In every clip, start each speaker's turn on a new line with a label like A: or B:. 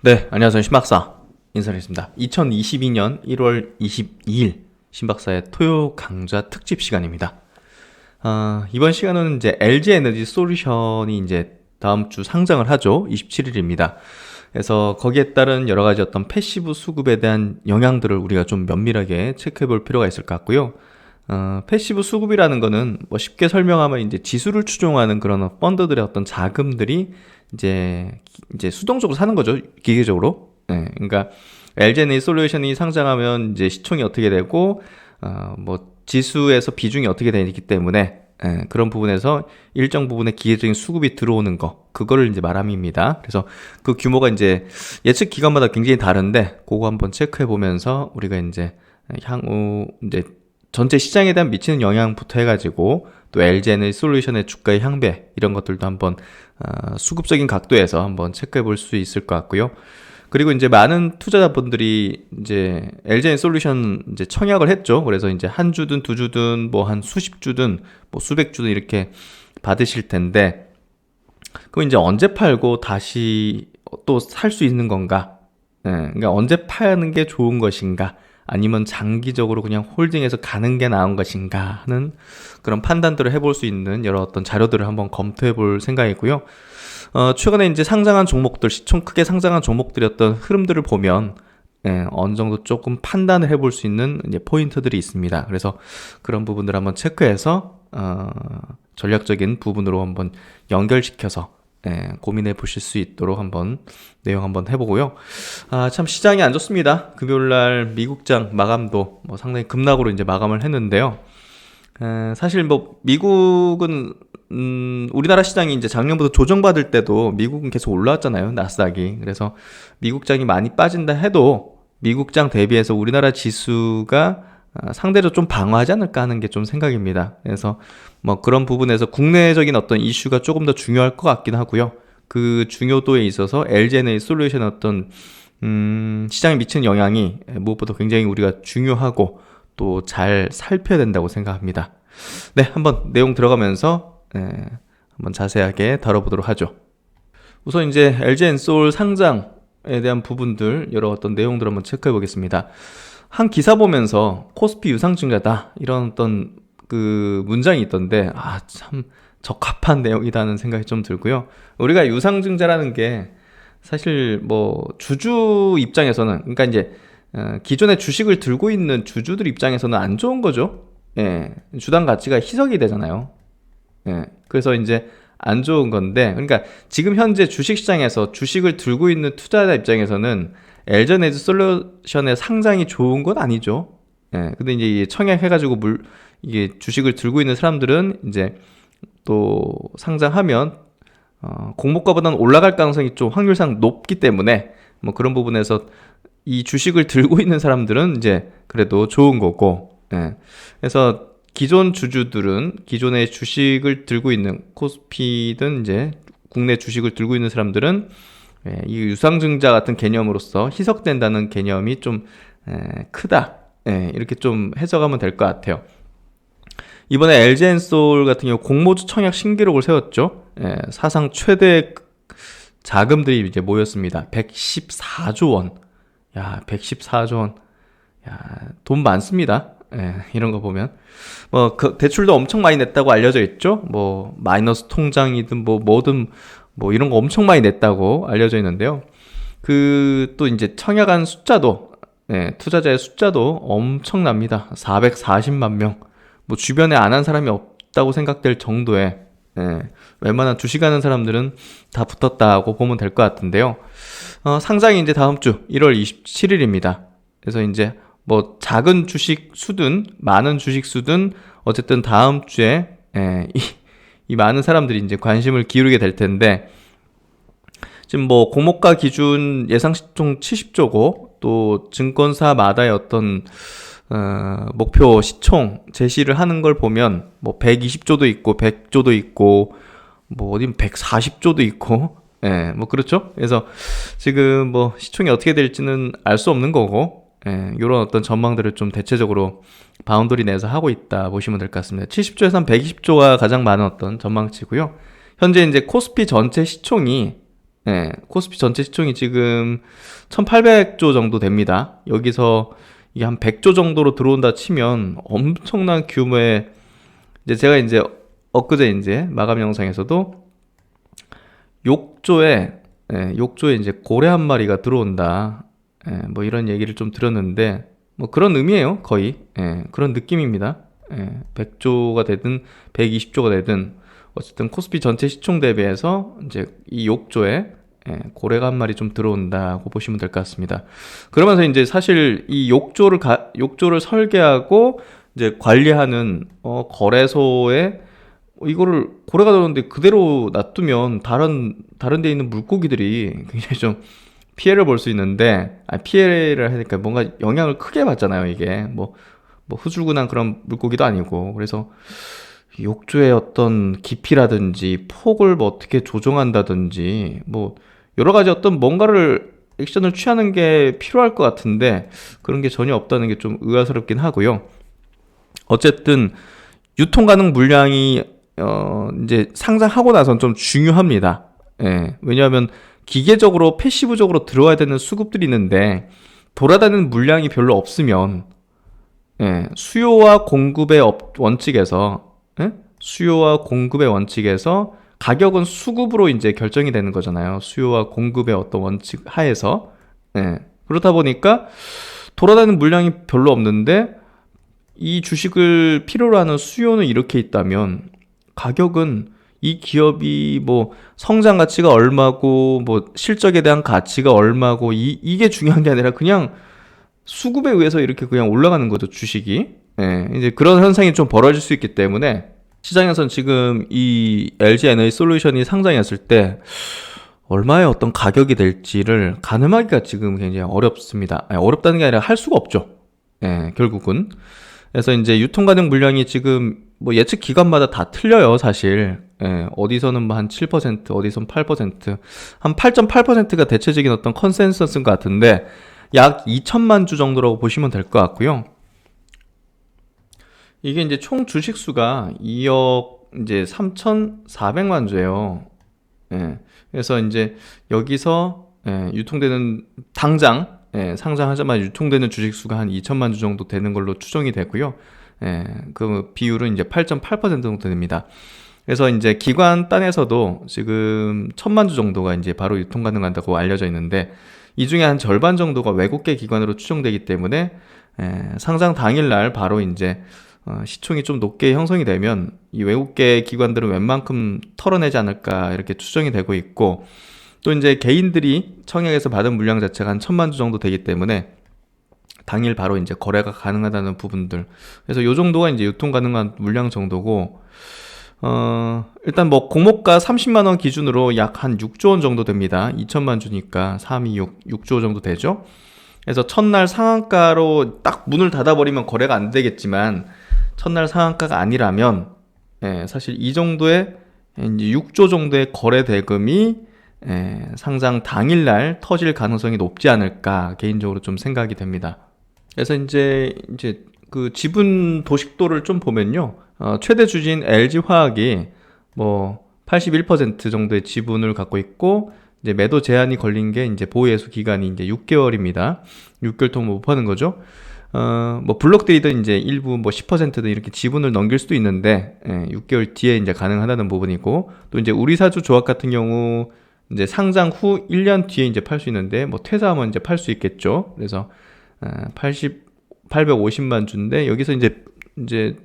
A: 네, 안녕하세요. 신박사 인사드리겠습니다. 2022년 1월 22일 신박사의 토요 강좌 특집 시간입니다. 이번 시간은 이제 LG 에너지 솔루션이 이제 다음 주 상장을 하죠. 27일입니다. 그래서 거기에 따른 여러 가지 어떤 패시브 수급에 대한 영향들을 우리가 좀 면밀하게 체크해 볼 필요가 있을 것 같고요. 패시브 수급이라는 거는 뭐 쉽게 설명하면 이제 지수를 추종하는 그런 펀드들의 어떤 자금들이 이제 수동적으로 사는 거죠. 기계적으로. 네, 그러니까 LG에너지 솔루션이 상장하면 이제 시총이 어떻게 되고, 뭐 지수에서 비중이 어떻게 되기 때문에 그런 부분에서 일정 부분의 기계적인 수급이 들어오는 거, 그거를 이제 말함입니다. 그래서 그 규모가 이제 예측 기간마다 굉장히 다른데, 그거 한번 체크해 보면서 우리가 이제 향후 이제 전체 시장에 대한 미치는 영향부터 해가지고 또 LG 에너지 솔루션의 주가의 향배 이런 것들도 한번 수급적인 각도에서 한번 체크해 볼 수 있을 것 같고요. 그리고 이제 많은 투자자분들이 이제 LG 에너지 솔루션 이제 청약을 했죠. 그래서 이제 한 주든 두 주든 뭐 한 수십 주든 뭐 수백 주든 이렇게 받으실 텐데, 그럼 이제 언제 팔고 다시 또 살 수 있는 건가? 그러니까 언제 파는 게 좋은 것인가? 아니면 장기적으로 그냥 홀딩해서 가는 게 나은 것인가 하는 그런 판단들을 해볼 수 있는 여러 어떤 자료들을 한번 검토해 볼 생각이고요. 최근에 이제 상장한 종목들, 시총 크게 상장한 종목들의 어떤 흐름들을 보면 어느 정도 조금 판단을 해볼 수 있는 이제 포인트들이 있습니다. 그래서 그런 부분들 한번 체크해서 전략적인 부분으로 한번 연결시켜서 고민해 보실 수 있도록 한번 내용 한번 해보고요. 참 시장이 안 좋습니다. 금요일날 미국장 마감도 뭐 상당히 급락으로 이제 마감을 했는데요. 사실 뭐 미국은 우리나라 시장이 이제 작년부터 조정받을 때도 미국은 계속 올라왔잖아요. 나스닥이. 그래서 미국장이 많이 빠진다 해도 미국장 대비해서 우리나라 지수가 상대적으로 좀 방어하지 않을까 하는 게 좀 생각입니다. 그래서 뭐 그런 부분에서 국내적인 어떤 이슈가 조금 더 중요할 것 같긴 하고요. 그 중요도에 있어서 LG에너지 솔루션의 어떤 시장에 미치는 영향이 무엇보다 굉장히 우리가 중요하고 또 잘 살펴야 된다고 생각합니다. 네, 한번 내용 들어가면서 한번 자세하게 다뤄보도록 하죠. 우선 이제 LG 엔솔 상장에 대한 부분들 여러 어떤 내용들 한번 체크해 보겠습니다. 한 기사 보면서 코스피 유상증자다 이런 어떤 그 문장이 있던데 참 적합한 내용이다는 생각이 좀 들고요. 우리가 유상증자라는 게 사실 뭐 주주 입장에서는, 그러니까 이제 기존의 주식을 들고 있는 주주들 입장에서는 안 좋은 거죠. 주당 가치가 희석이 되잖아요. 그래서 이제 안 좋은 건데, 그러니까 지금 현재 주식시장에서 주식을 들고 있는 투자자 입장에서는 LG 에너지 솔루션의 상장이 좋은 건 아니죠. 근데 이제 청약해가지고 이게 주식을 들고 있는 사람들은 이제 또 상장하면 공모가보다는 올라갈 가능성이 좀 확률상 높기 때문에 뭐 그런 부분에서 이 주식을 들고 있는 사람들은 이제 그래도 좋은 거고, 그래서 기존 주주들은 기존의 주식을 들고 있는 코스피든 이제 국내 주식을 들고 있는 사람들은 이 유상증자 같은 개념으로서 희석된다는 개념이 좀 크다. 이렇게 좀 해석하면 될 것 같아요. 이번에 LG엔솔 같은 경우 공모주 청약 신기록을 세웠죠. 사상 최대 자금들이 이제 모였습니다. 114조 원. 야, 114조 원. 야, 돈 많습니다. 이런 거 보면. 뭐, 대출도 엄청 많이 냈다고 알려져 있죠. 뭐, 마이너스 통장이든 뭐든 뭐 이런 거 엄청 많이 냈다고 알려져 있는데요. 또 이제 청약한 숫자도, 투자자의 숫자도 엄청납니다. 440만 명. 뭐 주변에 안 한 사람이 없다고 생각될 정도의, 웬만한 주식하는 사람들은 다 붙었다고 보면 될 것 같은데요. 상장이 이제 다음 주 1월 27일입니다. 그래서 이제 뭐 작은 주식 수든 많은 주식 수든 어쨌든 다음 주에 이 많은 사람들이 이제 관심을 기울이게 될 텐데, 지금 뭐 공모가 기준 예상 시총 70조고 또 증권사마다의 어떤 목표 시총 제시를 하는 걸 보면 뭐 120조도 있고 100조도 있고 뭐 어디면 140조도 있고 뭐 그렇죠. 그래서 지금 뭐 시총이 어떻게 될지는 알 수 없는 거고, 이런 어떤 전망들을 좀 대체적으로 바운더리 내에서 하고 있다 보시면 될 것 같습니다. 70조에서 한 120조가 가장 많은 어떤 전망치고요. 현재 이제 코스피 전체 시총이 코스피 전체 시총이 지금 1800조 정도 됩니다. 여기서 이게 한 100조 정도로 들어온다 치면 엄청난 규모의, 이제 제가 이제 엊그제 이제 마감 영상에서도 욕조에 이제 고래 한 마리가 들어온다. 뭐 이런 얘기를 좀 드렸는데, 뭐 그런 의미예요, 거의. 그런 느낌입니다. 100조가 되든 120조가 되든 어쨌든 코스피 전체 시총 대비해서 이제 이 욕조에 고래가 한 마리 좀 들어온다고 보시면 될 것 같습니다. 그러면서 이제 사실 이 욕조를 설계하고 이제 관리하는 거래소에 이거를 고래가 들어오는데 그대로 놔두면 다른 데 있는 물고기들이 굉장히 좀 피해를 볼 수 있는데, 피해를 하니까 뭔가 영향을 크게 받잖아요, 이게. 뭐 후줄근한 그런 물고기도 아니고. 그래서 욕조의 어떤 깊이라든지 폭을 뭐 어떻게 조정한다든지 뭐 여러 가지 어떤 뭔가를 액션을 취하는 게 필요할 것 같은데 그런 게 전혀 없다는 게 좀 의아스럽긴 하고요. 어쨌든 유통 가능 물량이 이제 상장하고 나선 좀 중요합니다. 왜냐하면 기계적으로 패시브적으로 들어와야 되는 수급들이 있는데 돌아다니는 물량이 별로 없으면 수요와 공급의 원칙에서 가격은 수급으로 이제 결정이 되는 거잖아요. 수요와 공급의 어떤 원칙 하에서. 그렇다 보니까 돌아다니는 물량이 별로 없는데 이 주식을 필요로 하는 수요는 이렇게 있다면 가격은 이 기업이 뭐 성장 가치가 얼마고 뭐 실적에 대한 가치가 얼마고 이게 중요한 게 아니라 그냥 수급에 의해서 이렇게 그냥 올라가는 거죠, 주식이. 이제 그런 현상이 좀 벌어질 수 있기 때문에 시장에서는 지금 이 LG 에너지 솔루션이 상장했을 때 얼마의 어떤 가격이 될지를 가늠하기가 지금 굉장히 어렵습니다. 어렵다는 게 아니라 할 수가 없죠. 결국은. 그래서 이제 유통 가능 물량이 지금 뭐 예측 기관마다 다 틀려요, 사실. 어디서는 뭐 한 7%, 어디서는 8%, 한 8.8%가 대체적인 어떤 컨센서스인 것 같은데 약 2천만 주 정도라고 보시면 될 것 같고요. 이게 이제 총 주식 수가 2억 이제 3,400만 주예요. 그래서 이제 여기서 유통되는 당장 상장하자마자 유통되는 주식 수가 한 2천만 주 정도 되는 걸로 추정이 되고요. 그 비율은 이제 8.8% 정도 됩니다. 그래서 이제 기관 딴에서도 지금 1,000만 주 정도가 이제 바로 유통 가능하다고 알려져 있는데 이 중에 한 절반 정도가 외국계 기관으로 추정되기 때문에 상장 당일날 바로 이제 시총이 좀 높게 형성이 되면 이 외국계 기관들은 웬만큼 털어내지 않을까 이렇게 추정이 되고 있고, 또 이제 개인들이 청약에서 받은 물량 자체가 한 1,000만 주 정도 되기 때문에 당일 바로 이제 거래가 가능하다는 부분들. 그래서 요 정도가 이제 유통 가능한 물량 정도고, 일단 뭐 공모가 30만 원 기준으로 약 한 6조 원 정도 됩니다. 2천만 주니까 326, 6조 정도 되죠. 그래서 첫날 상한가로 딱 문을 닫아버리면 거래가 안 되겠지만 첫날 상한가가 아니라면 사실 이 정도의 이제 6조 정도의 거래 대금이 상장 당일날 터질 가능성이 높지 않을까 개인적으로 좀 생각이 됩니다. 그래서 이제 그 지분 도식도를 좀 보면요, 최대 주주인 LG화학이 뭐 81% 정도의 지분을 갖고 있고 이제 매도 제한이 걸린 게 이제 보호예수 기간이 이제 6개월입니다. 6개월 동안 못 파는 거죠. 뭐 블록들이든 이제 일부 뭐 10%든 이렇게 지분을 넘길 수도 있는데 6개월 뒤에 이제 가능하다는 부분이고, 또 이제 우리사주 조합 같은 경우 이제 상장 후 1년 뒤에 이제 팔 수 있는데 뭐 퇴사하면 이제 팔 수 있겠죠. 그래서 850만 주인데 여기서 이제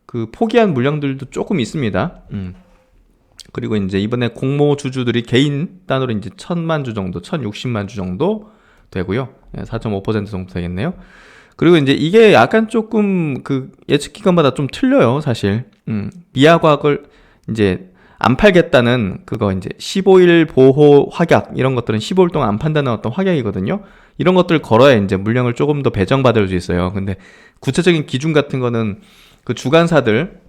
A: 그 포기한 물량들도 조금 있습니다. 그리고 이제 이번에 공모 주주들이 개인 단으로 이제 1,000만 주 정도, 1,060만 주 정도 되고요. 4.5% 정도 되겠네요. 그리고 이제 이게 약간 조금 그 예측 기간마다 좀 틀려요, 사실. 미화과학을 이제 안 팔겠다는 그거 이제 15일 보호 확약 이런 것들은 15일 동안 안 판다는 어떤 확약이거든요. 이런 것들 걸어야 이제 물량을 조금 더 배정받을 수 있어요. 근데 구체적인 기준 같은 거는 그 주관사들,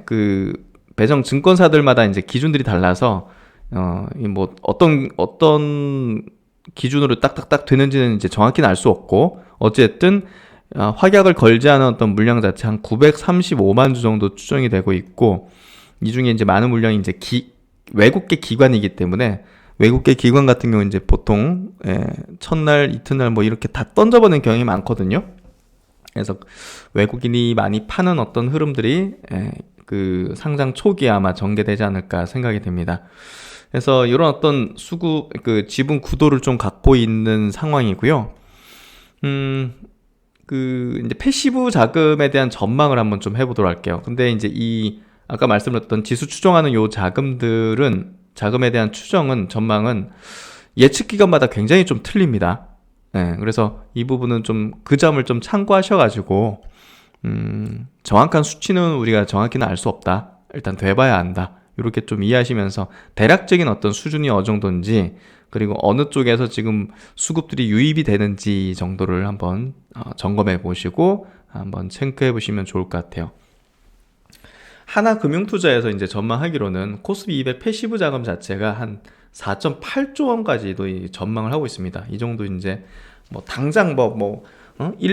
A: 그 배정 증권사들마다 이제 기준들이 달라서 뭐 어떤 기준으로 딱딱딱 되는지는 이제 정확히는 알 수 없고, 어쨌든 확약을 걸지 않은 어떤 물량 자체 한 935만 주 정도 추정이 되고 있고, 이 중에 이제 많은 물량이 이제 외국계 기관이기 때문에 외국계 기관 같은 경우 이제 보통 첫날 이튿날 뭐 이렇게 다 던져버리는 경향이 많거든요. 그래서 외국인이 많이 파는 어떤 흐름들이 그 상장 초기에 아마 전개되지 않을까 생각이 됩니다. 그래서 이런 어떤 수급 그 지분 구도를 좀 갖고 있는 상황이고요. 그 이제 패시브 자금에 대한 전망을 한번 좀 해보도록 할게요. 근데 이제 이 아까 말씀드렸던 지수 추정하는 요 자금들은 자금에 대한 추정은 전망은 예측 기간마다 굉장히 좀 틀립니다. 그래서 이 부분은 좀 그 점을 좀 참고하셔가지고 정확한 수치는 우리가 정확히는 알 수 없다. 일단 돼봐야 안다. 이렇게 좀 이해하시면서 대략적인 어떤 수준이 어느 정도인지 그리고 어느 쪽에서 지금 수급들이 유입이 되는지 정도를 한번 점검해 보시고 한번 체크해 보시면 좋을 것 같아요. 하나금융투자에서 이제 전망하기로는 코스피 200 패시브 자금 자체가 한 4.8조 원까지도 전망을 하고 있습니다. 이 정도 이제 뭐 당장 1,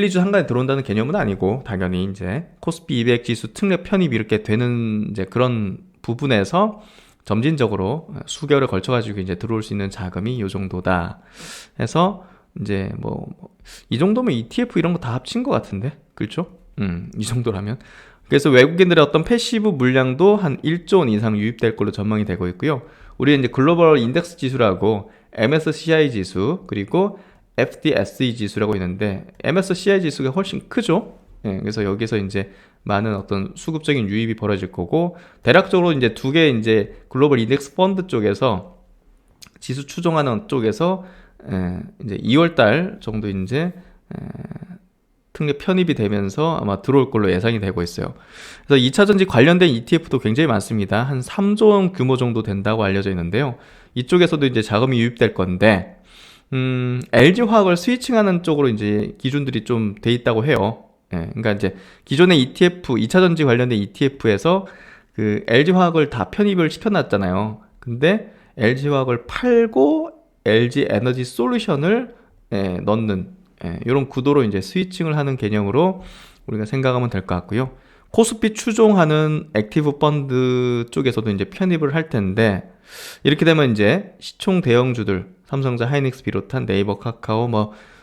A: 2주 한간에 들어온다는 개념은 아니고 당연히 이제 코스피 200 지수 특례 편입 이렇게 되는 이제 그런 부분에서 점진적으로 수개월에 걸쳐 가지고 이제 들어올 수 있는 자금이 이 정도다 해서 이제 이 정도면 ETF 이런 거 다 합친 것 같은데 그렇죠? 이 정도라면 그래서 외국인들의 어떤 패시브 물량도 한 1조 원 이상 유입될 걸로 전망이 되고 있고요. 우리 이제 글로벌 인덱스 지수라고 MSCI 지수 그리고 FTSE 지수라고 있는데 MSCI 지수가 훨씬 크죠. 그래서 여기서 이제 많은 어떤 수급적인 유입이 벌어질 거고 대략적으로 이제 두 개 이제 글로벌 인덱스 펀드 쪽에서 지수 추종하는 쪽에서 이제 2월 달 정도 이제 특례 편입이 되면서 아마 들어올 걸로 예상이 되고 있어요. 그래서 2차전지 관련된 ETF도 굉장히 많습니다. 한 3조 원 규모 정도 된다고 알려져 있는데요. 이쪽에서도 이제 자금이 유입될 건데 LG화학을 스위칭하는 쪽으로 이제 기준들이 좀 돼 있다고 해요. 그러니까 이제 기존의 ETF, 2차전지 관련된 ETF에서 그 LG화학을 다 편입을 시켜놨잖아요. 근데 LG화학을 팔고 LG에너지 솔루션을 넣는 이런 구도로 이제 스위칭을 하는 개념으로 우리가 생각하면 될 것 같고요. 코스피 추종하는 액티브 펀드 쪽에서도 이제 편입을 할 텐데 이렇게 되면 이제 시총 대형주들 삼성전자, 하이닉스 비롯한 네이버, 카카오,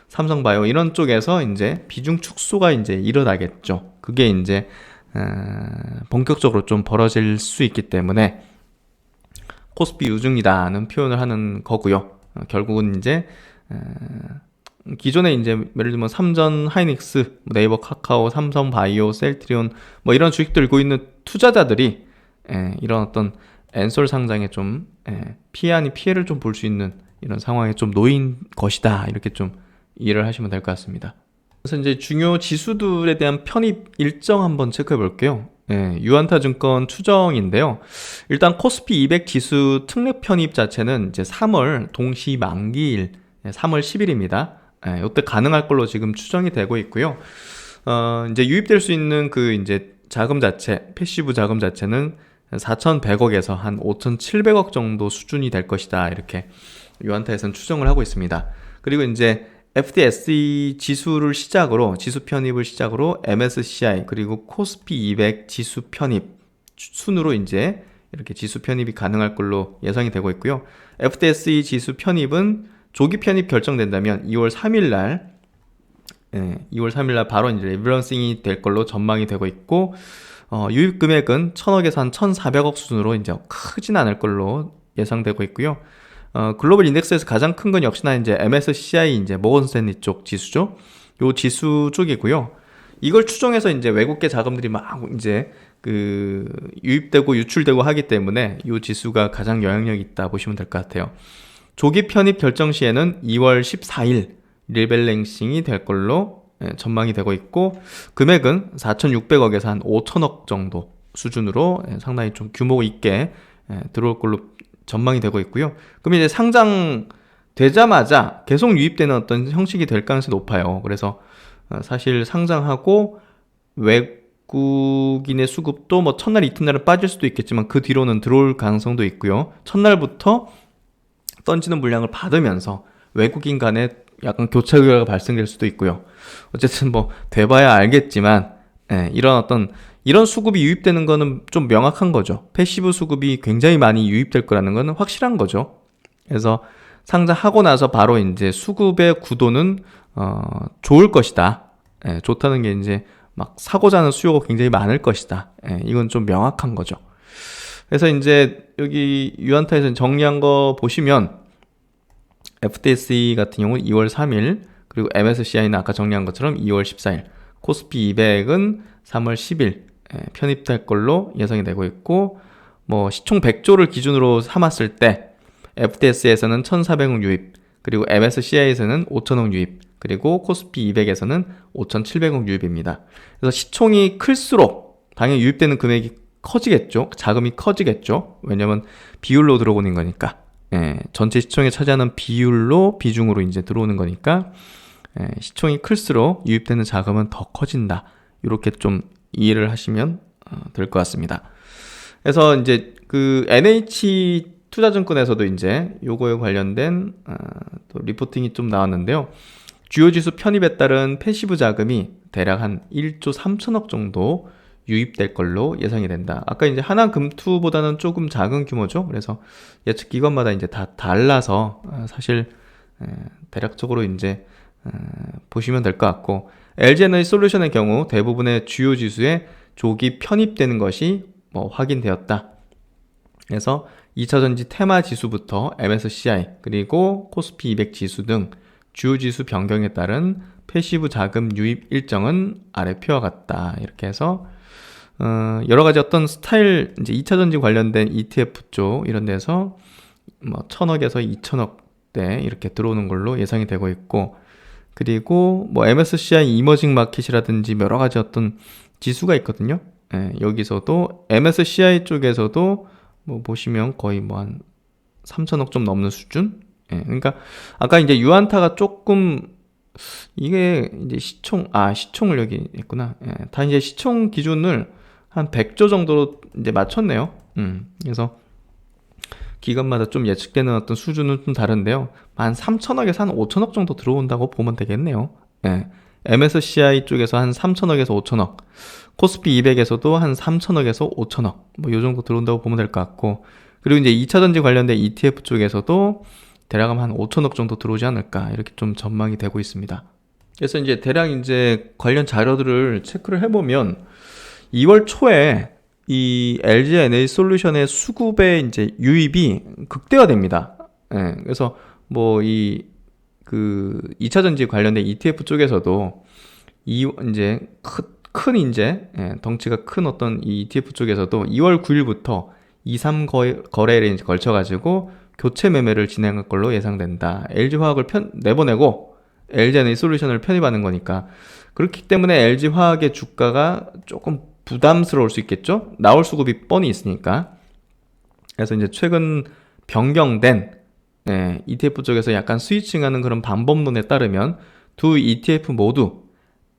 A: 삼성바이오 이런 쪽에서 이제 비중 축소가 이제 일어나겠죠. 그게 이제 본격적으로 좀 벌어질 수 있기 때문에 코스피 유중이다는 표현을 하는 거고요. 결국은 이제 기존에 이제 예를 들면 삼전, 하이닉스, 네이버, 카카오, 삼성바이오, 셀트리온 이런 주식 들고 있는 투자자들이 이런 어떤 엔솔 상장에 좀 피해 아닌 피해를 좀 볼 수 있는 이런 상황에 좀 놓인 것이다. 이렇게 좀 이해를 하시면 될 것 같습니다. 그래서 이제 중요 지수들에 대한 편입 일정 한번 체크해 볼게요. 유한타증권 추정인데요. 일단 코스피 200 지수 특례 편입 자체는 이제 3월 동시 만기일 3월 10일입니다. 이때 가능할 걸로 지금 추정이 되고 있고요. 이제 유입될 수 있는 그 이제 자금 자체, 패시브 자금 자체는 4,100억에서 한 5,700억 정도 수준이 될 것이다. 이렇게 유한타에서는 추정을 하고 있습니다. 그리고 이제 FTSE 지수를 시작으로 지수 편입을 시작으로 MSCI 그리고 코스피 200 지수 편입 순으로 이제 이렇게 지수 편입이 가능할 걸로 예상이 되고 있고요. FTSE 지수 편입은 조기 편입 결정된다면 2월 3일 날 2월 3일 날 바로 이제 리밸런싱이 될 걸로 전망이 되고 있고 유입 금액은 1,000억에서 한 1,400억 수준으로 이제 크진 않을 걸로 예상되고 있고요. 글로벌 인덱스에서 가장 큰 건 역시나 이제 MSCI 이제 모건스탠리 쪽 지수죠. 요 지수 쪽이고요. 이걸 추정해서 이제 외국계 자금들이 막 이제 그 유입되고 유출되고 하기 때문에 요 지수가 가장 영향력이 있다 보시면 될 것 같아요. 조기 편입 결정 시에는 2월 14일 리밸런싱이 될 걸로 전망이 되고 있고 금액은 4,600억에서 한 5,000억 정도 수준으로 상당히 좀 규모 있게 들어올 걸로 전망이 되고 있고요. 그럼 이제 상장 되자마자 계속 유입되는 어떤 형식이 될 가능성이 높아요. 그래서 사실 상장하고 외국인의 수급도 첫날 이튿날은 빠질 수도 있겠지만 그 뒤로는 들어올 가능성도 있고요. 첫날부터 던지는 물량을 받으면서 외국인 간에 약간 교차 의뢰가 발생될 수도 있고요. 어쨌든 돼봐야 알겠지만 이런 어떤 이런 수급이 유입되는 거는 좀 명확한 거죠. 패시브 수급이 굉장히 많이 유입될 거라는 거는 확실한 거죠. 그래서 상장하고 나서 바로 이제 수급의 구도는 좋을 것이다. 예, 좋다는 게 이제 막 사고자 하는 수요가 굉장히 많을 것이다. 예, 이건 좀 명확한 거죠. 그래서 이제 여기 유한타에서 정리한 거 보시면 FTSE 같은 경우는 2월 3일, 그리고 MSCI는 아까 정리한 것처럼 2월 14일, 코스피 200은 3월 10일 편입될 걸로 예상이 되고 있고, 뭐 시총 100조를 기준으로 삼았을 때 FTS에서는 1,400억 유입, 그리고 MSCI에서는 5천억 유입, 그리고 코스피 200에서는 5,700억 유입입니다. 그래서 시총이 클수록 당연히 유입되는 금액이 커지겠죠. 자금이 커지겠죠. 왜냐면 비율로 들어오는 거니까. 예, 전체 시총에 차지하는 비중으로 이제 들어오는 거니까, 시총이 클수록 유입되는 자금은 더 커진다. 이렇게 좀 이해를 하시면 될 것 같습니다. 그래서 이제 그 NH 투자증권에서도 이제 요거에 관련된 또 리포팅이 좀 나왔는데요. 주요 지수 편입에 따른 패시브 자금이 대략 한 1조 3천억 정도 유입될 걸로 예상이 된다. 아까 이제 하나금투보다는 조금 작은 규모죠. 그래서 예측 기관마다 이제 다 달라서 사실 대략적으로 이제 보시면 될 것 같고, LG에너지솔루션의 경우 대부분의 주요 지수에 조기 편입되는 것이 뭐 확인되었다. 그래서 2차전지 테마 지수부터 MSCI 그리고 코스피 200 지수 등 주요 지수 변경에 따른 패시브 자금 유입 일정은 아래 표와 같다. 이렇게 해서 여러 가지 어떤 스타일, 이제 2차전지 관련된 ETF 쪽 이런 데서 뭐 1,000억에서 2,000억대 이렇게 들어오는 걸로 예상이 되고 있고, 그리고 뭐 MSCI 이머징 마켓이라든지 여러 가지 어떤 지수가 있거든요. 예, 여기서도 MSCI 쪽에서도 뭐 보시면 거의 뭐 한 3,000억 좀 넘는 수준? 예, 그러니까 아까 이제 유한타가 조금 이게 이제 시총을 여기 있구나. 예, 다 이제 시총 기준을 한 100조 정도로 이제 맞췄네요. 그래서 기간마다 좀 예측되는 어떤 수준은 좀 다른데요. 한 3천억에서 한 5천억 정도 들어온다고 보면 되겠네요. 예. MSCI 쪽에서 한 3천억에서 5천억, 코스피 200에서도 한 3천억에서 5천억, 뭐 요 정도 들어온다고 보면 될 것 같고, 그리고 이제 2차전지 관련된 ETF 쪽에서도 대략 한 5천억 정도 들어오지 않을까, 이렇게 좀 전망이 되고 있습니다. 그래서 이제 대략 이제 관련 자료들을 체크를 해보면 2월 초에 이 LG 에너지 솔루션의 수급의 이제 유입이 극대화됩니다. 예, 그래서 뭐 그 2차전지 관련된 ETF 쪽에서도 이제 큰 이제 덩치가 큰 어떤 이 ETF 쪽에서도 2월 9일부터 2, 3 거래일에 이제 걸쳐가지고 교체 매매를 진행할 걸로 예상된다. LG화학을 내보내고 LG 에너지 솔루션을 편입하는 거니까, 그렇기 때문에 LG화학의 주가가 조금 부담스러울 수 있겠죠? 나올 수급이 뻔히 있으니까. 그래서 이제 최근 변경된 ETF 쪽에서 약간 스위칭하는 그런 방법론에 따르면 두 ETF 모두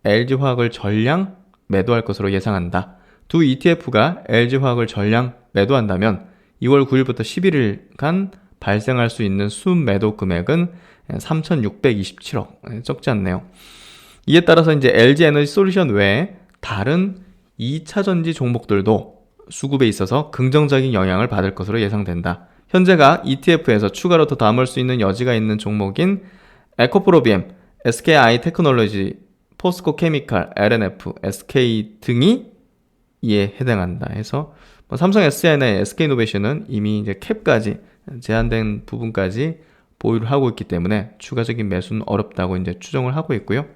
A: LG화학을 전량 매도할 것으로 예상한다. 두 ETF가 LG화학을 전량 매도한다면 2월 9일부터 11일간 발생할 수 있는 순매도 금액은 3,627억. 적지 않네요. 이에 따라서 이제 LG 에너지 솔루션 외에 다른 2차전지 종목들도 수급에 있어서 긍정적인 영향을 받을 것으로 예상된다. 현재가 ETF에서 추가로 더 담을 수 있는 여지가 있는 종목인 에코프로비엠, SKI 테크놀로지, 포스코 케미칼, LNF, SK 등이 이에 해당한다 해서 삼성 SDI나 SK이노베이션은 이미 이제 캡까지 제한된 부분까지 보유를 하고 있기 때문에 추가적인 매수는 어렵다고 이제 추정을 하고 있고요.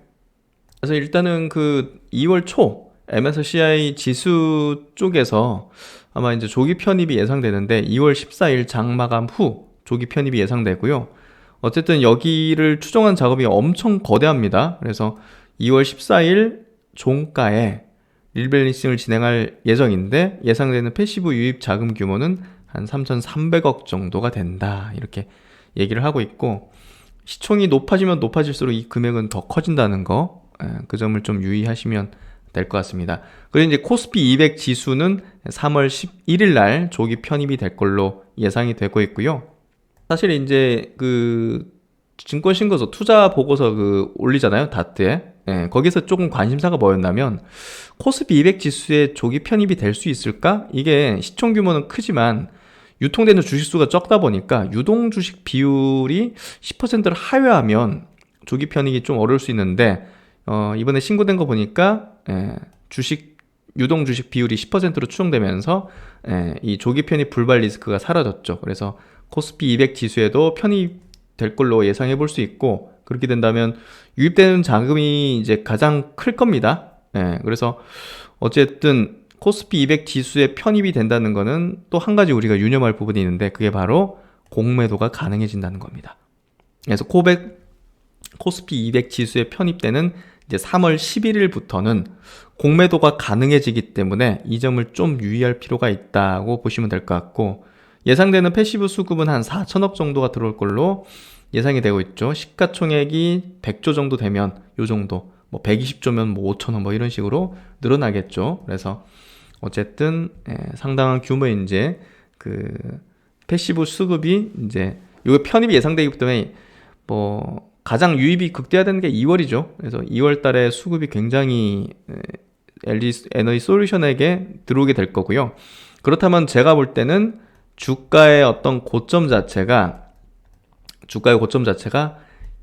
A: 그래서 일단은 그 2월 초 MSCI 지수 쪽에서 아마 이제 조기 편입이 예상되는데 2월 14일 장마감 후 조기 편입이 예상되고요. 어쨌든 여기를 추정한 작업이 엄청 거대합니다. 그래서 2월 14일 종가에 릴밸런싱을 진행할 예정인데 예상되는 패시브 유입 자금 규모는 한 3,300억 정도가 된다. 이렇게 얘기를 하고 있고, 시총이 높아지면 높아질수록 이 금액은 더 커진다는 거, 그 점을 좀 유의하시면 될 것 같습니다. 그리고 이제 코스피 200 지수는 3월 11일 날 조기 편입이 될 걸로 예상이 되고 있고요. 사실 이제 그 증권신고서 투자 보고서 그 올리잖아요, 다트에. 거기서 조금 관심사가 뭐였냐면 코스피 200 지수에 조기 편입이 될 수 있을까? 이게 시총 규모는 크지만 유통되는 주식 수가 적다 보니까 유동 주식 비율이 10%를 하회하면 조기 편입이 좀 어려울 수 있는데 이번에 신고된 거 보니까 유동 주식 비율이 10%로 추정되면서 이 조기 편입 불발 리스크가 사라졌죠. 그래서 코스피 200 지수에도 편입될 걸로 예상해 볼 수 있고, 그렇게 된다면 유입되는 자금이 이제 가장 클 겁니다. 그래서 어쨌든 코스피 200 지수에 편입이 된다는 거는 또 한 가지 우리가 유념할 부분이 있는데, 그게 바로 공매도가 가능해진다는 겁니다. 그래서 코스피 200 지수에 편입되는 이제 3월 11일부터는 공매도가 가능해지기 때문에 이 점을 좀 유의할 필요가 있다고 보시면 될 것 같고, 예상되는 패시브 수급은 한 4천억 정도가 들어올 걸로 예상이 되고 있죠. 시가총액이 100조 정도 되면 요 정도, 뭐 120조면 뭐 5천억 뭐 이런 식으로 늘어나겠죠. 그래서 어쨌든 상당한 규모의 이제 그 패시브 수급이 이제 요 편입이 예상되기 때문에 뭐 가장 유입이 극대화되는 게 2월이죠. 그래서 2월 달에 수급이 굉장히 LG 에너지 솔루션에게 들어오게 될 거고요. 그렇다면 제가 볼 때는 주가의 고점 자체가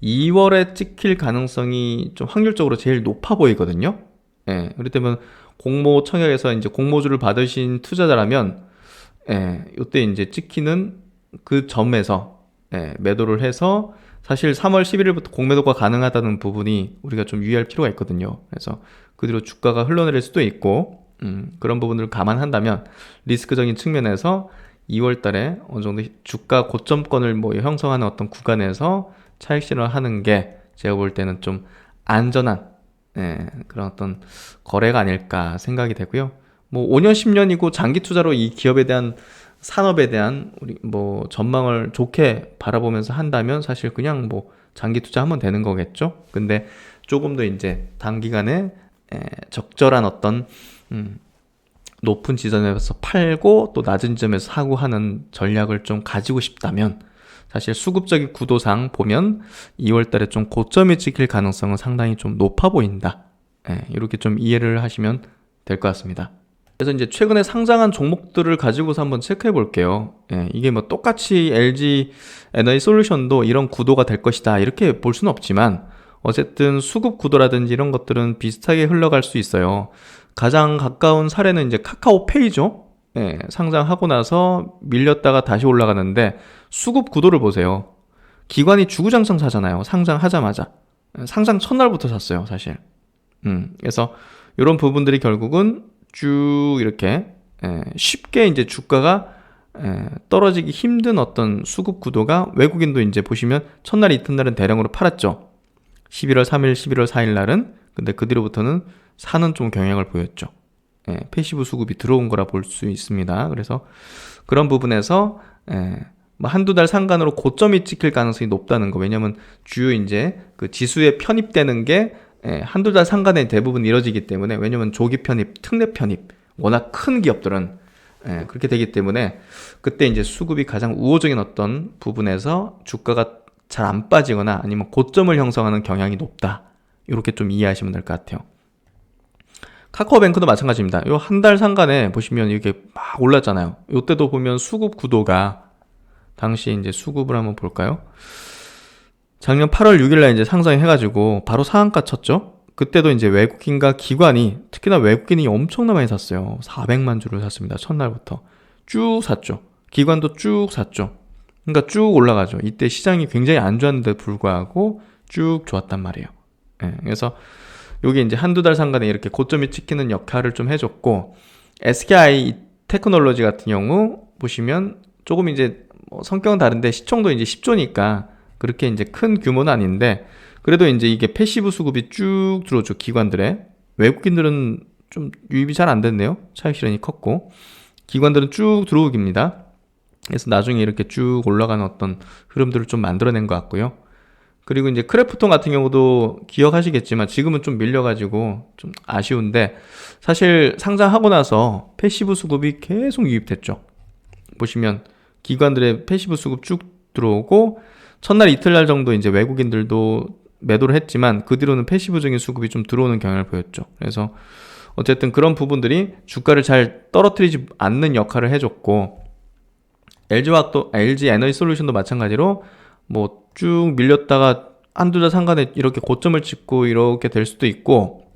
A: 2월에 찍힐 가능성이 좀 확률적으로 제일 높아 보이거든요. 그렇기 때문에 공모 청약에서 이제 공모주를 받으신 투자자라면, 이때 이제 찍히는 그 점에서, 매도를 해서 사실 3월 11일부터 공매도가 가능하다는 부분이 우리가 좀 유의할 필요가 있거든요. 그래서 그 뒤로 주가가 흘러내릴 수도 있고, 그런 부분들을 감안한다면 리스크적인 측면에서 2월 달에 어느 정도 주가 고점권을 뭐 형성하는 어떤 구간에서 차익 실현을 하는 게 제가 볼 때는 좀 안전한 그런 어떤 거래가 아닐까 생각이 되고요. 뭐 5년 10년이고 장기 투자로 이 기업에 대한 산업에 대한 우리 뭐 전망을 좋게 바라보면서 한다면 사실 그냥 뭐 장기 투자하면 되는 거겠죠. 근데 조금 더 이제 단기간에 적절한 어떤 높은 지점에서 팔고 또 낮은 지점에서 사고 하는 전략을 좀 가지고 싶다면 사실 수급적인 구도상 보면 2월 달에 좀 고점이 찍힐 가능성은 상당히 좀 높아 보인다. 이렇게 좀 이해를 하시면 될 것 같습니다. 그래서 이제 최근에 상장한 종목들을 가지고서 한번 체크해 볼게요. 이게 뭐 똑같이 LG 에너지 솔루션도 이런 구도가 될 것이다 이렇게 볼 수는 없지만 어쨌든 수급 구도라든지 이런 것들은 비슷하게 흘러갈 수 있어요. 가장 가까운 사례는 이제 카카오페이죠. 상장하고 나서 밀렸다가 다시 올라가는데 수급 구도를 보세요. 기관이 주구장창 사잖아요. 상장하자마자. 상장 첫날부터 샀어요, 사실. 그래서 이런 부분들이 결국은 쭉 이렇게 쉽게 이제 주가가 떨어지기 힘든 어떤 수급 구도가 외국인도 이제 보시면 첫날 이튿날은 대량으로 팔았죠. 11월 3일, 11월 4일 날은. 근데 그 뒤로부터는 사는 좀 경향을 보였죠. 패시브 수급이 들어온 거라 볼 수 있습니다. 그래서 그런 부분에서 뭐 한두 달 상간으로 고점이 찍힐 가능성이 높다는 거. 왜냐면 주요 이제 그 지수에 편입되는 게 한두 달 상간에 대부분 이뤄지기 때문에, 왜냐면 조기 편입, 특례 편입, 워낙 큰 기업들은 그렇게 되기 때문에 그때 이제 수급이 가장 우호적인 어떤 부분에서 주가가 잘 안 빠지거나 아니면 고점을 형성하는 경향이 높다. 이렇게 좀 이해하시면 될 것 같아요. 카카오뱅크도 마찬가지입니다. 요 한 달 상간에 보시면 이게 막 올랐잖아요. 요때도 보면 수급 구도가 당시 이제 수급을 한번 볼까요? 작년 8월 6일날 이제 상장해가지고 바로 상한가 쳤죠. 그때도 이제 외국인과 기관이, 특히나 외국인이 엄청나 많이 샀어요. 400만 주를 샀습니다. 첫날부터 쭉 샀죠. 기관도 쭉 샀죠. 그러니까 쭉 올라가죠. 이때 시장이 굉장히 안 좋았는데 불구하고 쭉 좋았단 말이에요. 그래서 여기 이제 한두 달 상간에 이렇게 고점이 찍히는 역할을 좀 해줬고, SKI 테크놀로지 같은 경우 보시면 조금 이제 뭐 성격은 다른데 시총도 이제 10조니까 그렇게 이제 큰 규모는 아닌데, 그래도 이제 이게 패시브 수급이 쭉 들어오죠. 기관들의. 외국인들은 좀 유입이 잘 안 됐네요. 차익 실현이 컸고, 기관들은 쭉 들어오기입니다. 그래서 나중에 이렇게 쭉 올라가는 어떤 흐름들을 좀 만들어낸 것 같고요. 그리고 이제 크래프톤 같은 경우도 기억하시겠지만 지금은 좀 밀려가지고 좀 아쉬운데, 사실 상장하고 나서 패시브 수급이 계속 유입됐죠. 보시면 기관들의 패시브 수급 쭉 들어오고, 첫날 이틀날 정도 이제 외국인들도 매도를 했지만 그 뒤로는 패시브적인 수급이 좀 들어오는 경향을 보였죠. 그래서 어쨌든 그런 부분들이 주가를 잘 떨어뜨리지 않는 역할을 해줬고, LG 에너지 솔루션도 마찬가지로 뭐 쭉 밀렸다가 한두 달 상간에 이렇게 고점을 찍고 이렇게 될 수도 있고,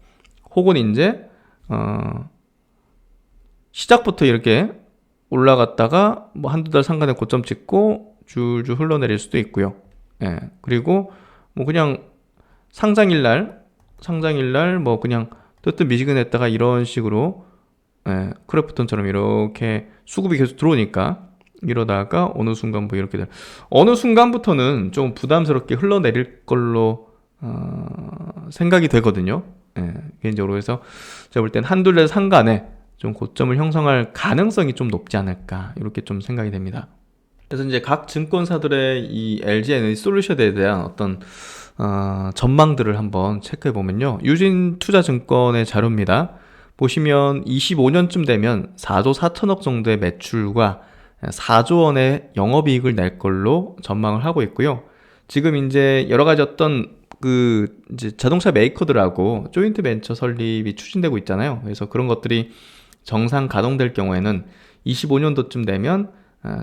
A: 혹은 이제 시작부터 이렇게 올라갔다가 뭐 한두 달 상간에 고점 찍고 줄줄 흘러내릴 수도 있고요. 예. 그리고 뭐 그냥 상장일날 뭐 그냥 뜨뜻미지근했다가 이런 식으로, 예, 크래프톤처럼 이렇게 수급이 계속 들어오니까 이러다가 어느 순간 뭐 이렇게 어느 순간부터는 좀 부담스럽게 흘러내릴 걸로 생각이 되거든요. 예, 개인적으로. 해서 제가 볼 땐 한두 달 상간에 좀 고점을 형성할 가능성이 좀 높지 않을까, 이렇게 좀 생각이 됩니다. 그래서 이제 각 증권사들의 이 LG 에너지 솔루션에 대한 어떤 전망들을 한번 체크해 보면요, 유진투자증권의 자료입니다. 보시면 25년쯤 되면 4조 4천억 정도의 매출과 4조 원의 영업이익을 낼 걸로 전망을 하고 있고요. 지금 이제 여러 가지 어떤 이제 자동차 메이커들하고 조인트 벤처 설립이 추진되고 있잖아요. 그래서 그런 것들이 정상 가동될 경우에는 25년도쯤 되면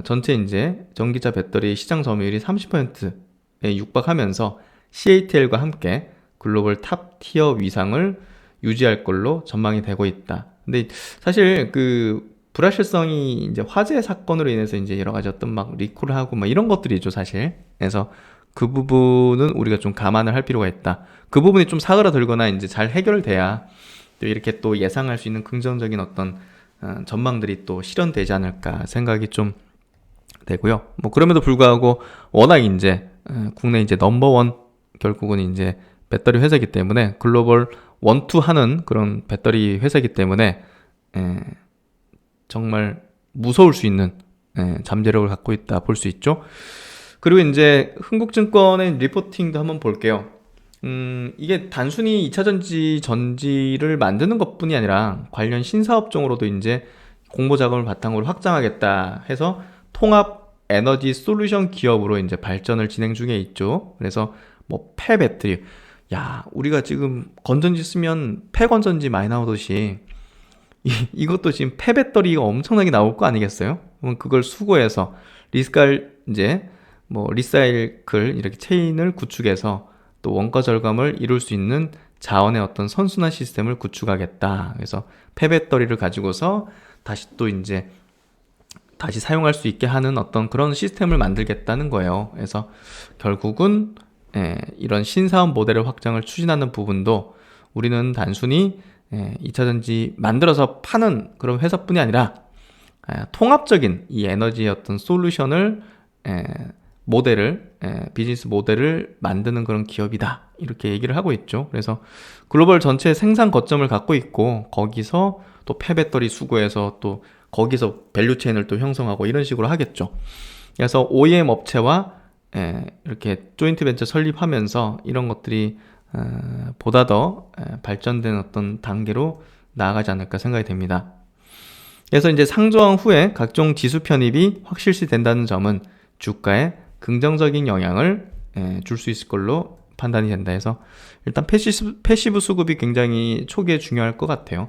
A: 전체 이제 전기차 배터리 시장 점유율이 30%에 육박하면서 CATL과 함께 글로벌 탑 티어 위상을 유지할 걸로 전망이 되고 있다. 근데 사실 불확실성이 이제 화재 사건으로 인해서 이제 여러 가지 어떤 막 리콜을 하고 막 이런 것들이죠, 사실. 그래서 그 부분은 우리가 좀 감안을 할 필요가 있다. 그 부분이 좀 사그라들거나 이제 잘 해결돼야 또 이렇게 또 예상할 수 있는 긍정적인 어떤 전망들이 또 실현되지 않을까 생각이 좀 되고요. 뭐 그럼에도 불구하고 워낙 이제 국내 이제 넘버원, 결국은 이제 배터리 회사이기 때문에 글로벌 원투 하는 그런 배터리 회사이기 때문에 정말 무서울 수 있는 잠재력을 갖고 있다 볼 수 있죠. 그리고 이제 흥국증권의 리포팅도 한번 볼게요. 이게 단순히 2차 전지를 만드는 것뿐이 아니라 관련 신사업종으로도 이제 공모 자금을 바탕으로 확장하겠다 해서 통합 에너지 솔루션 기업으로 이제 발전을 진행 중에 있죠. 그래서 뭐 폐배터리, 야, 우리가 지금 건전지 쓰면 폐건전지 많이 나오듯이 이것도 지금 폐배터리가 엄청나게 나올 거 아니겠어요? 그럼 그걸 수거해서 리사이클 이렇게 체인을 구축해서 또 원가 절감을 이룰 수 있는 자원의 어떤 선순환 시스템을 구축하겠다. 그래서 폐배터리를 가지고서 다시 또 이제 다시 사용할 수 있게 하는 어떤 그런 시스템을 만들겠다는 거예요. 그래서 결국은 이런 신사업 모델의 확장을 추진하는 부분도 우리는 단순히 2차전지 만들어서 파는 그런 회사뿐이 아니라 통합적인 이 에너지의 어떤 솔루션을 비즈니스 모델을 만드는 그런 기업이다, 이렇게 얘기를 하고 있죠. 그래서 글로벌 전체 생산 거점을 갖고 있고 거기서 또 폐배터리 수거해서 또 거기서 밸류체인을 또 형성하고 이런 식으로 하겠죠. 그래서 OEM 업체와 이렇게 조인트 벤처 설립하면서 이런 것들이 보다 더 발전된 어떤 단계로 나아가지 않을까 생각이 됩니다. 그래서 이제 상저항 후에 각종 지수 편입이 확실시 된다는 점은 주가에 긍정적인 영향을 줄 수 있을 걸로 판단이 된다 해서 일단 패시브 수급이 굉장히 초기에 중요할 것 같아요.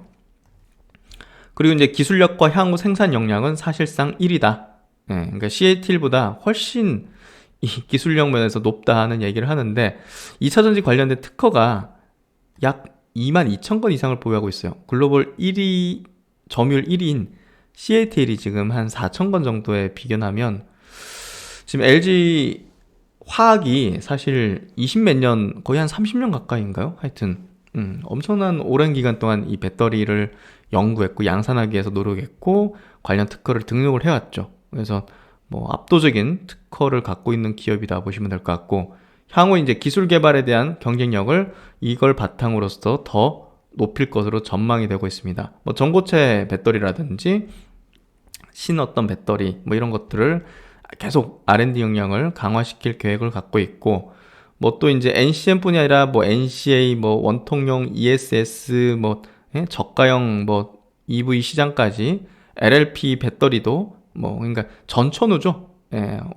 A: 그리고 이제 기술력과 향후 생산 역량은 사실상 1위다. 그러니까 CATL보다 훨씬 이 기술력 면에서 높다 하는 얘기를 하는데 2차전지 관련된 특허가 약 22,000건 이상을 보유하고 있어요. 글로벌 1위, 점유율 1위인 CATL이 지금 한 4,000건 정도에 비견하면 지금 LG 화학이 사실 20몇 년, 거의 한 30년 가까이인가요? 하여튼 엄청난 오랜 기간 동안 이 배터리를 연구했고 양산하기 위해서 노력했고 관련 특허를 등록을 해왔죠. 그래서 뭐 압도적인 특허를 갖고 있는 기업이다 보시면 될 것 같고, 향후 이제 기술 개발에 대한 경쟁력을 이걸 바탕으로서 더 높일 것으로 전망이 되고 있습니다. 뭐 전고체 배터리라든지 어떤 배터리 뭐 이런 것들을 계속 R&D 역량을 강화시킬 계획을 갖고 있고, 뭐 또 이제 NCM뿐이 아니라 뭐 NCA, 뭐 원통용 ESS, 뭐 저가형 뭐 EV 시장까지 LLP 배터리도 그러니까 전천후죠.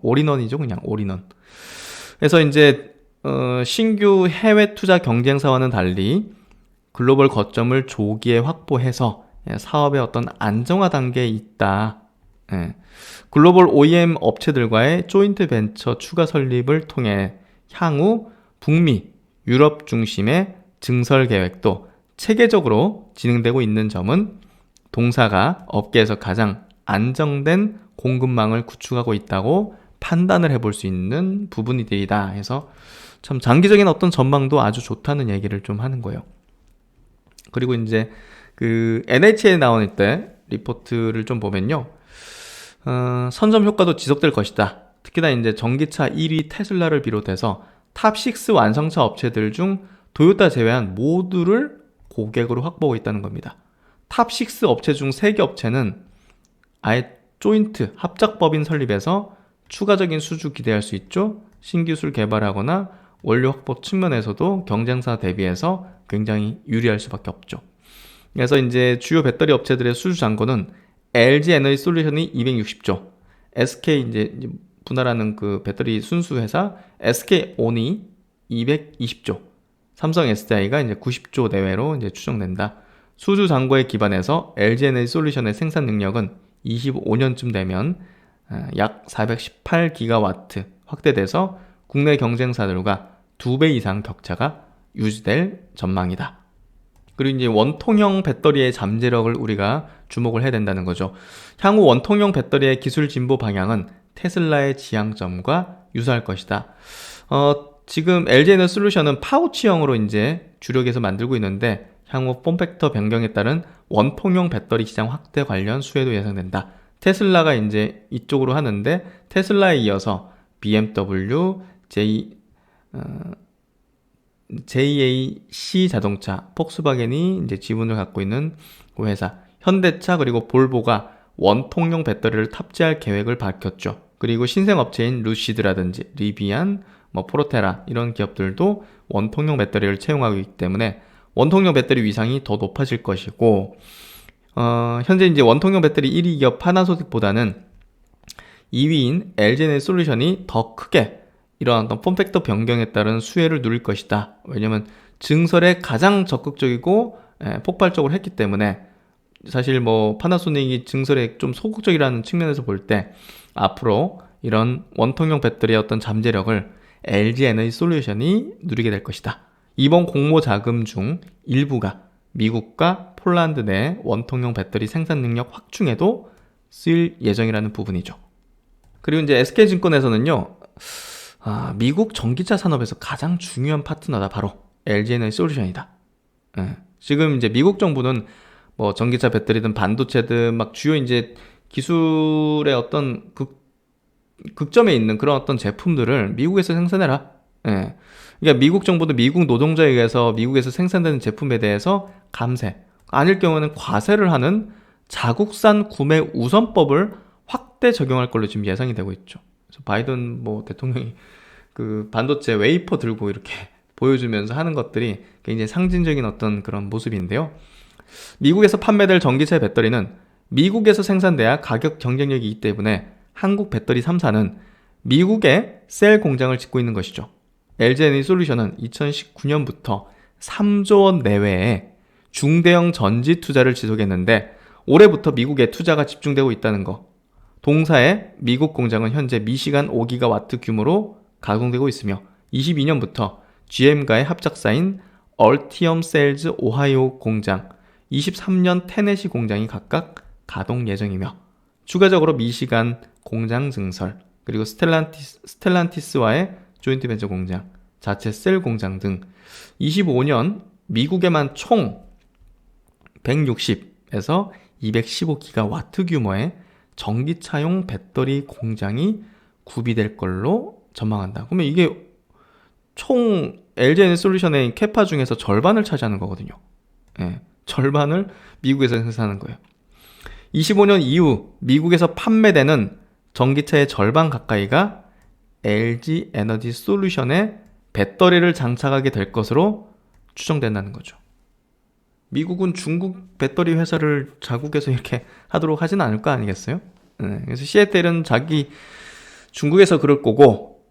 A: 올인원이죠, 그냥 올인원. 그래서 이제 신규 해외 투자 경쟁사와는 달리 글로벌 거점을 조기에 확보해서 사업의 어떤 안정화 단계에 있다. 예. 글로벌 OEM 업체들과의 조인트 벤처 추가 설립을 통해 향후 북미, 유럽 중심의 증설 계획도 체계적으로 진행되고 있는 점은 동사가 업계에서 가장 안정된 공급망을 구축하고 있다고 판단을 해볼 수 있는 부분이다 해서 참 장기적인 어떤 전망도 아주 좋다는 얘기를 좀 하는 거예요. 그리고 이제 그 NH에 나올 때 리포트를 좀 보면요. 선점 효과도 지속될 것이다. 특히나 이제 전기차 1위 테슬라를 비롯해서 탑6 완성차 업체들 중 도요타 제외한 모두를 고객으로 확보하고 있다는 겁니다. 탑6 업체 중 3개 업체는 아예 조인트 합작법인 설립해서 추가적인 수주 기대할 수 있죠. 신기술 개발하거나 원료 확보 측면에서도 경쟁사 대비해서 굉장히 유리할 수밖에 없죠. 그래서 이제 주요 배터리 업체들의 수주 잔고는 LG 에너지 솔루션이 260조, SK 이제 분할하는 그 배터리 순수 회사 SK 온이 220조, 삼성 SDI가 이제 90조 내외로 이제 추정된다. 수주 잔고에 기반해서 LG 에너지 솔루션의 생산 능력은 25년쯤 되면 약 418기가와트 확대돼서 국내 경쟁사들과 2배 이상 격차가 유지될 전망이다. 그리고 이제 원통형 배터리의 잠재력을 우리가 주목을 해야 된다는 거죠. 향후 원통형 배터리의 기술 진보 방향은 테슬라의 지향점과 유사할 것이다. 지금 LG 에너지 솔루션은 파우치형으로 이제 주력해서 만들고 있는데 향후 폼팩터 변경에 따른 원통형 배터리 시장 확대 관련 수혜도 예상된다. 테슬라가 이제 이쪽으로 하는데 테슬라에 이어서 BMW, JAC 자동차, 폭스바겐이 이제 지분을 갖고 있는 그 회사, 현대차 그리고 볼보가 원통형 배터리를 탑재할 계획을 밝혔죠. 그리고 신생업체인 루시드라든지 리비안, 포르테라 이런 기업들도 원통형 배터리를 채용하고 있기 때문에 원통형 배터리 위상이 더 높아질 것이고, 현재 이제 원통형 배터리 1위 기업 파나소닉보다는 2위인 LG 에너지 솔루션이 더 크게 이러한 어떤 폼팩터 변경에 따른 수혜를 누릴 것이다. 왜냐면 증설에 가장 적극적이고 폭발적으로 했기 때문에 사실 파나소닉이 증설에 좀 소극적이라는 측면에서 볼 때 앞으로 이런 원통형 배터리의 어떤 잠재력을 LG 에너지 솔루션이 누리게 될 것이다. 이번 공모 자금 중 일부가 미국과 폴란드 내 원통형 배터리 생산 능력 확충에도 쓰일 예정이라는 부분이죠. 그리고 이제 SK증권에서는요, 미국 전기차 산업에서 가장 중요한 파트너다 바로 LG 에너지 솔루션이다. 지금 이제 미국 정부는 전기차 배터리든 반도체든 막 주요 이제 기술의 어떤 극점에 있는 그런 어떤 제품들을 미국에서 생산해라. 그러니까 미국 정부도 미국 노동자에 의해서 미국에서 생산되는 제품에 대해서 감세, 아닐 경우는 과세를 하는 자국산 구매 우선법을 확대 적용할 걸로 지금 예상이 되고 있죠. 그래서 바이든 대통령이 그 반도체 웨이퍼 들고 이렇게 보여주면서 하는 것들이 굉장히 상징적인 어떤 그런 모습인데요. 미국에서 판매될 전기차 배터리는 미국에서 생산돼야 가격 경쟁력이 있기 때문에 한국 배터리 3사는 미국에 셀 공장을 짓고 있는 것이죠. LG 에너지 솔루션은 2019년부터 3조 원 내외의 중대형 전지 투자를 지속했는데 올해부터 미국에 투자가 집중되고 있다는 거. 동사의 미국 공장은 현재 미시간 5기가와트 규모로 가동되고 있으며 22년부터 GM과의 합작사인 얼티엄 셀즈 오하이오 공장, 23년 테네시 공장이 각각 가동 예정이며 추가적으로 미시간 공장 증설, 그리고 스텔란티스와의 조인트 벤처 공장, 자체 셀 공장 등 25년 미국에만 총 160에서 215기가와트 규모의 전기차용 배터리 공장이 구비될 걸로 전망한다. 그러면 이게 총 LG 에너지 솔루션의 캐파 중에서 절반을 차지하는 거거든요. 절반을 미국에서 생산하는 거예요. 25년 이후 미국에서 판매되는 전기차의 절반 가까이가 LG 에너지 솔루션에 배터리를 장착하게 될 것으로 추정된다는 거죠. 미국은 중국 배터리 회사를 자국에서 이렇게 하도록 하진 않을 거 아니겠어요? 그래서 시애틀은 자기 중국에서 그럴 거고,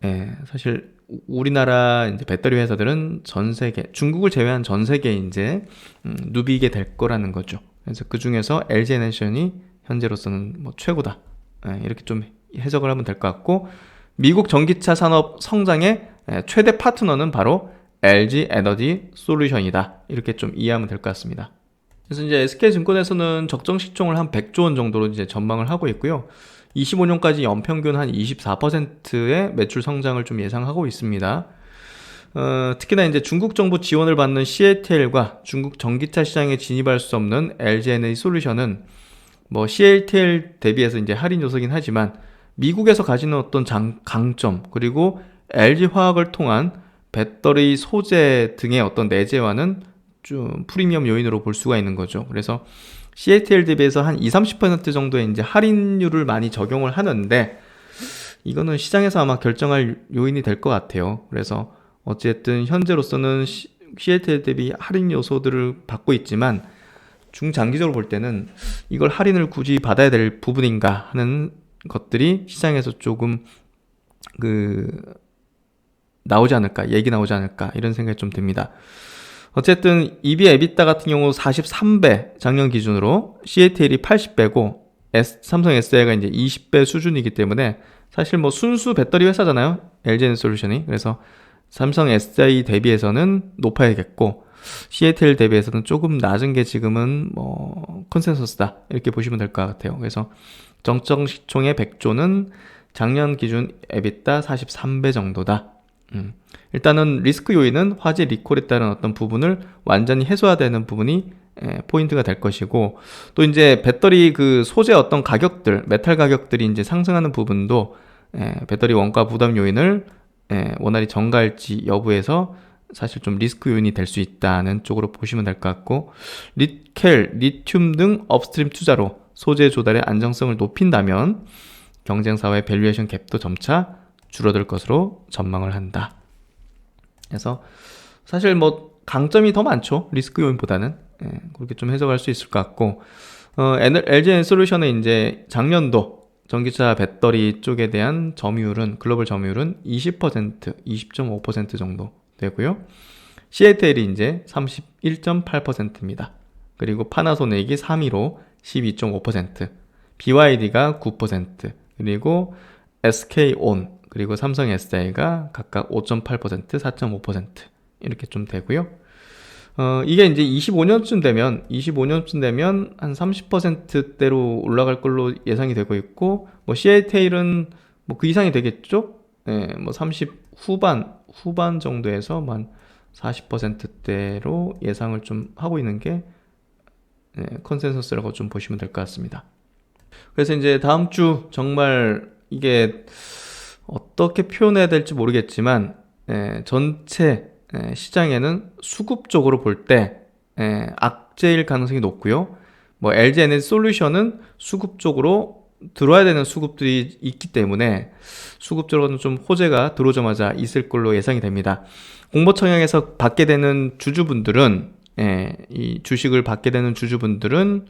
A: 사실 우리나라 이제 배터리 회사들은 전 세계, 중국을 제외한 전 세계에 이제 누비게 될 거라는 거죠. 그래서 그 중에서 LG 에너지션이 현재로서는 뭐 최고다. 이렇게 좀 해석을 하면 될 것 같고, 미국 전기차 산업 성장의 최대 파트너는 바로 LG 에너지 솔루션이다. 이렇게 좀 이해하면 될 것 같습니다. 그래서 이제 SK증권에서는 적정 시총을 한 100조 원 정도로 이제 전망을 하고 있고요. 25년까지 연평균 한 24%의 매출 성장을 좀 예상하고 있습니다. 특히나 이제 중국 정부 지원을 받는 CATL과 중국 전기차 시장에 진입할 수 없는 LG 에너지 솔루션은 뭐 CATL 대비해서 이제 할인 요소긴 하지만 미국에서 가지는 어떤 강점, 그리고 LG 화학을 통한 배터리 소재 등의 어떤 내재화는 좀 프리미엄 요인으로 볼 수가 있는 거죠. 그래서 CATL 대비해서 한 20-30% 정도의 이제 할인율을 많이 적용을 하는데, 이거는 시장에서 아마 결정할 요인이 될 것 같아요. 그래서 어쨌든 현재로서는 CATL 대비 할인 요소들을 받고 있지만, 중장기적으로 볼 때는 이걸 할인을 굳이 받아야 될 부분인가 하는 것들이 시장에서 조금 나오지 않을까, 얘기 나오지 않을까, 이런 생각이 좀 듭니다. 어쨌든 EV EBITDA 같은 경우 43배 작년 기준으로, CATL이 80배고 삼성 SDI가 이제 20배 수준이기 때문에 사실 뭐 순수 배터리 회사잖아요, LG 에너지 솔루션이. 그래서 삼성 SDI 대비해서는 높아야겠고, CATL 대비해서는 조금 낮은 게 지금은 뭐 컨센서스다, 이렇게 보시면 될 것 같아요. 그래서 정적 시총의 100조는 작년 기준 EBITDA 43배 정도다. 일단은 리스크 요인은 화재 리콜에 따른 어떤 부분을 완전히 해소화되는 부분이 포인트가 될 것이고, 또 이제 배터리 그 소재 어떤 가격들, 메탈 가격들이 이제 상승하는 부분도 배터리 원가 부담 요인을 원활히 전가할지 여부에서 사실 좀 리스크 요인이 될 수 있다는 쪽으로 보시면 될 것 같고, 니켈, 리튬 등 업스트림 투자로 소재 조달의 안정성을 높인다면 경쟁사와의 밸류에이션 갭도 점차 줄어들 것으로 전망을 한다. 그래서 사실 뭐 강점이 더 많죠, 리스크 요인보다는. 그렇게 좀 해석할 수 있을 것 같고, LG 에너지 솔루션의 이제 작년도 전기차 배터리 쪽에 대한 점유율은, 글로벌 점유율은 20%, 20.5% 정도 되고요. CATL이 이제 31.8%입니다. 그리고 파나소닉이 3위로 12.5%, BYD가 9%, 그리고 SK온, 그리고 삼성 SDI가 각각 5.8%, 4.5% 이렇게 좀 되고요. 이게 이제 25년쯤 되면 한 30%대로 올라갈 걸로 예상이 되고 있고, 뭐 CATL은 뭐 그 이상이 되겠죠? 뭐 30 후반 정도에서 한 40%대로 예상을 좀 하고 있는 게 컨센서스라고 좀 보시면 될 것 같습니다. 그래서 이제 다음 주 정말 이게 어떻게 표현해야 될지 모르겠지만, 전체 시장에는 수급 쪽으로 볼 때 악재일 가능성이 높고요. 뭐 LG 에너지 솔루션은 수급 쪽으로 들어와야 되는 수급들이 있기 때문에 수급 쪽으로는 좀 호재가 들어오자마자 있을 걸로 예상이 됩니다. 공모청약에서 받게 되는 주주분들은, 이 주식을 받게 되는 주주분들은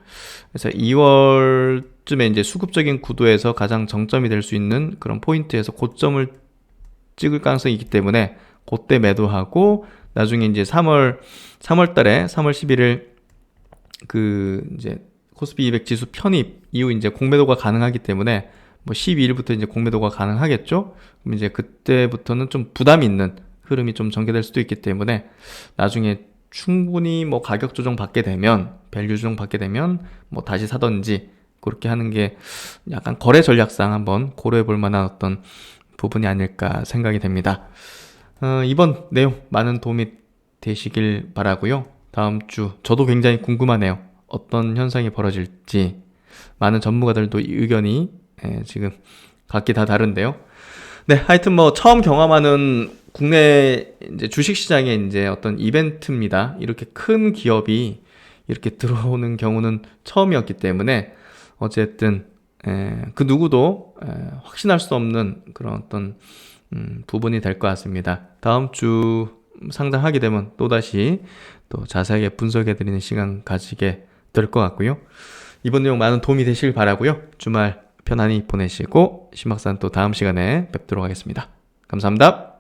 A: 그래서 2월쯤에 이제 수급적인 구도에서 가장 정점이 될 수 있는 그런 포인트에서 고점을 찍을 가능성이 있기 때문에 그때 매도하고, 나중에 이제 3월 달에 3월 11일 그 이제 코스피 200 지수 편입 이후 이제 공매도가 가능하기 때문에 뭐 12일부터 이제 공매도가 가능하겠죠. 그럼 이제 그때부터는 좀 부담 있는 흐름이 좀 전개될 수도 있기 때문에 나중에 충분히 뭐 가격 조정 받게 되면, 밸류 조정 받게 되면 뭐 다시 사던지 그렇게 하는 게 약간 거래 전략상 한번 고려해 볼 만한 어떤 부분이 아닐까 생각이 됩니다. 이번 내용 많은 도움이 되시길 바라고요. 다음 주 저도 굉장히 궁금하네요. 어떤 현상이 벌어질지. 많은 전문가들도 의견이 지금 각기 다 다른데요. 네, 하여튼 뭐 처음 경험하는 국내 이제 주식시장의 이제 어떤 이벤트입니다. 이렇게 큰 기업이 이렇게 들어오는 경우는 처음이었기 때문에 어쨌든 그 누구도 확신할 수 없는 그런 어떤 부분이 될 것 같습니다. 다음 주 상담하게 되면 또다시 또 자세하게 분석해드리는 시간 가지게 될 것 같고요. 이번 내용 많은 도움이 되시길 바라고요. 주말 편안히 보내시고 신박사는 또 다음 시간에 뵙도록 하겠습니다. 감사합니다.